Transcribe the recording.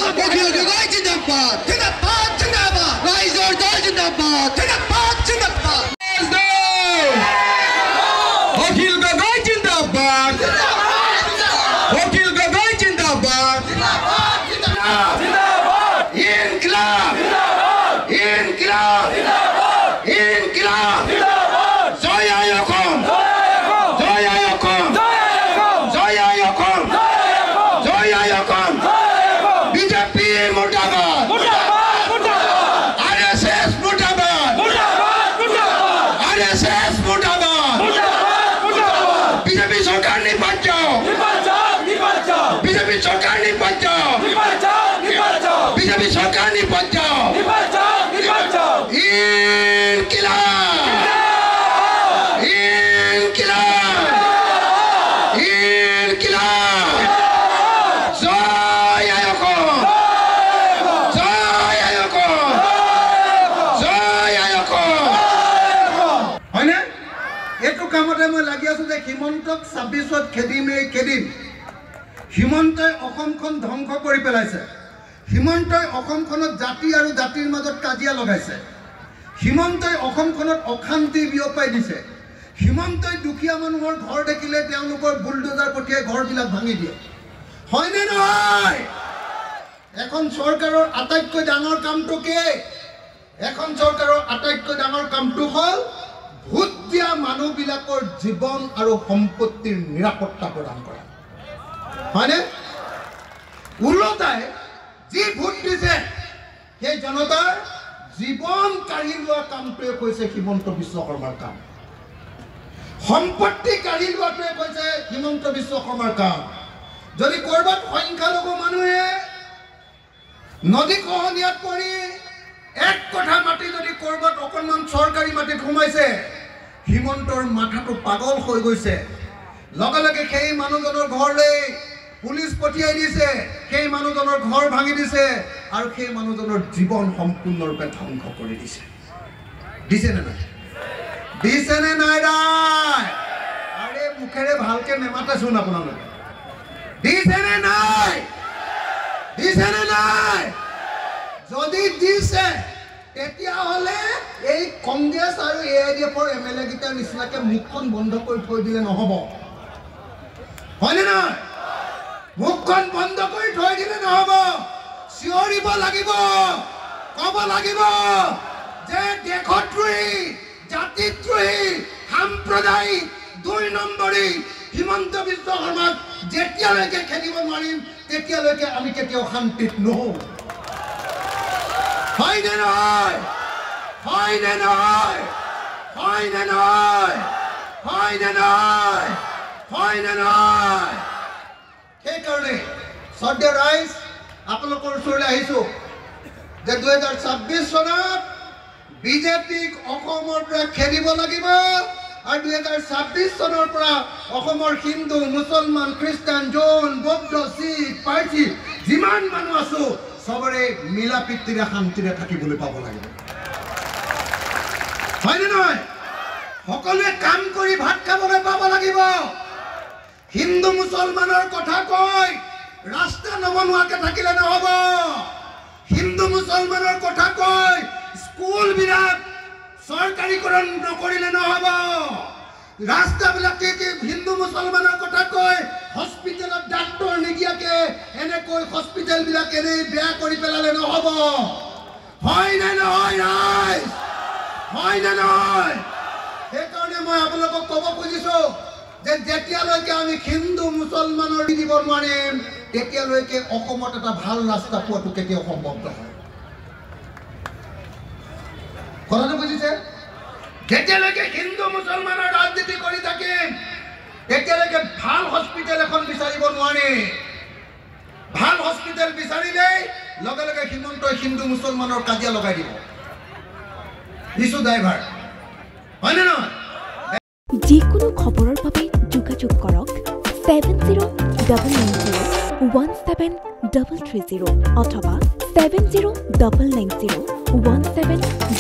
অখিল গগৈ জিন্দাবাদ জিন্দাবাদ জিন্দাবাদ ৰাইজৰ দল জিন্দাবাদ জিন্দাবাদ জিন্দাবাদ অখিল গগৈ জিন্দাবাদ অখিল গগৈ জিন্দাবাদ জিন্দাবাদ জিন্দাবাদ ইনকিলাব ইনকিলাব ইনকিলাব জয় অসম জয় অসম জয় অসম জয় অসম বিজেপি মুৰ্দাবাদ আৰএছএছ মুৰ্দাবাদ আৰএছএছ মুৰ্দাবাদ বিজেপি চৰকাৰ নিৰ্বাচিত বিজেপি চৰকাৰ নিৰ্বাচিত বিজেপি চৰকাৰ নিৰ্বাচিত ইনকিলাব ইনকিলাব ইনকিলাব জয় অসম জয় অসম জয় অসম হয়নে এইটো কামতে মই লাগি আছো যে হিমন্তক 26ত খেদিম হিমন্তই অসমখন ধ্বংস কৰি পেলাইছে হিমন্তই অসমখনত জাতি আৰু জাতিৰ মাজত কাজিয়া লগাইছে হিমন্তই অসমখনত অশান্তি বিয়পাই দিছে হিমন্তই দুখীয়া মানুহৰ ঘৰ দেখিলে তেওঁলোকৰ বুলডোজাৰ পঠিয়াই ঘৰবিলাক ভাঙি দিয়ে হয়নে নহয় এখন চৰকাৰৰ আটাইতকৈ ডাঙৰ কামটো কি এখন চৰকাৰৰ আটাইতকৈ ডাঙৰ কামটো হ'ল ভোট দিয়া মানুহবিলাকৰ জীৱন আৰু সম্পত্তিৰ নিৰাপত্তা প্ৰদান কৰা হয়নে উল্টাই যি ভোট দিছে সেই জনতাৰ জীৱন কাঢ়ি লোৱা কামটোৱে কৈছে হিমন্ত বিশ্ব শৰ্মাৰ কাম সম্পত্তি কাঢ়ি লোৱাটোৱে কৈছে হিমন্ত বিশ্ব শৰ্মাৰ কাম যদি কৰবাত সংখ্যালঘু মানুহে নদী খহনীয়াত পৰি এক কথা মাটি যদি কৰবাত অকণমান চৰকাৰী মাটিত সোমাইছে হিমন্তৰ মাথাটো পাগল হৈ গৈছে লগে লগে সেই মানুহজনৰ ঘৰলৈ পুলিচ পঠিয়াই দিছে সেই মানুহজনৰ ঘৰ ভাঙি দিছে আৰু সেই মানুহজনৰ জীৱন সম্পূৰ্ণৰূপে ধ্বংস কৰি দিছে দিছে নে নাই ৰায় আৰে মুখেৰে ভালকে নেমাতাচোন আপোনালোকে দিছে নে নাই যদি দিছে তেতিয়াহ'লে এই কংগ্ৰেছ আৰু এআইডিএফৰ এমএলএ গীটাৰ নিচিনাকে মুখখন বন্ধ কৰি থৈ দিলে নহ'ব হয়নে নহয় মুখখন বন্ধ কৰি থৈ দিলে নহ'ব চিঞৰিব লাগিব ক'ব লাগিব যে দেশদ্ৰোহী জাতিদ্ৰোহী সাম্প্ৰদায়িক 2 নম্বৰী হিমন্ত বিশ্ব শৰ্মাক যেতিয়ালৈকে খেদিব নোৱাৰিম তেতিয়ালৈকে আমি কেতিয়াও শান্তিত নহওঁ হয়নে নহয় হয়নে নহয় হয়নে নহয় হয়নে নহয় হয়নে নহয় সেইকাৰণে শ্ৰদ্ধেয় ৰাইজ আপোনালোকৰ ওচৰলৈ আহিছোঁ যে 2026 চনত বিজেপিক অসমৰ পৰা খেদিব লাগিব আৰু 2026 চনৰ পৰা অসমৰ হিন্দু মুছলমান খ্ৰীষ্টান জৈন বৌদ্ধ শিখ পাৰ্চী যিমান মানুহ আছো সবৰে মিলা প্ৰীতিৰে শান্তিৰে থাকিবলৈ পাব লাগিব হয়নে নহয় সকলোৱে কাম কৰি ভাত খাবলৈ পাব লাগিব হিন্দু মুছলমানৰ কথা কয় ৰাস্তা নবনোৱাকে থাকিলে নহ'ব হিন্দু মুছলমানৰ কথা কয় স্কুলবিলাক চৰকাৰীকৰণ নকৰিলে নহ'ব ৰাস্তাবিলাকে হিন্দু মুছলমানৰ কথা কয় হস্পিটেলত ডাক্তৰ নিদিয়াকে এনেকৈ হস্পিটেলবিলাক এনেই বেয়া কৰি পেলালে নহ'ব হয়নে নহয় ৰাইজ হয়নে নহয় সেইকাৰণে মই আপোনালোকক ক'ব খুজিছোঁ যে যেতিয়ালৈকে আমি হিন্দু মুছলমানৰ দিব নোৱাৰিম তেতিয়ালৈকে অসমত এটা ভাল ৰাস্তা পোৱাটো কেতিয়াও সম্ভৱ নহয় কথাটো বুজিছে যেতিয়ালৈকে হিন্দু মুছলমানৰ ৰাজনীতি কৰি থাকিম তেতিয়ালৈকে ভাল হস্পিটেল এখন বিচাৰিব নোৱাৰি ভাল হস্পিটেল বিচাৰিলেই লগে লগে হিমন্তই হিন্দু মুছলমানৰ কাজিয়া লগাই দিব ইছু ড্ৰাইভাৰ হয়নে নহয় যিকোনো খবৰৰ বাবে যোগাযোগ কৰক 7099017330 অথবা 70990170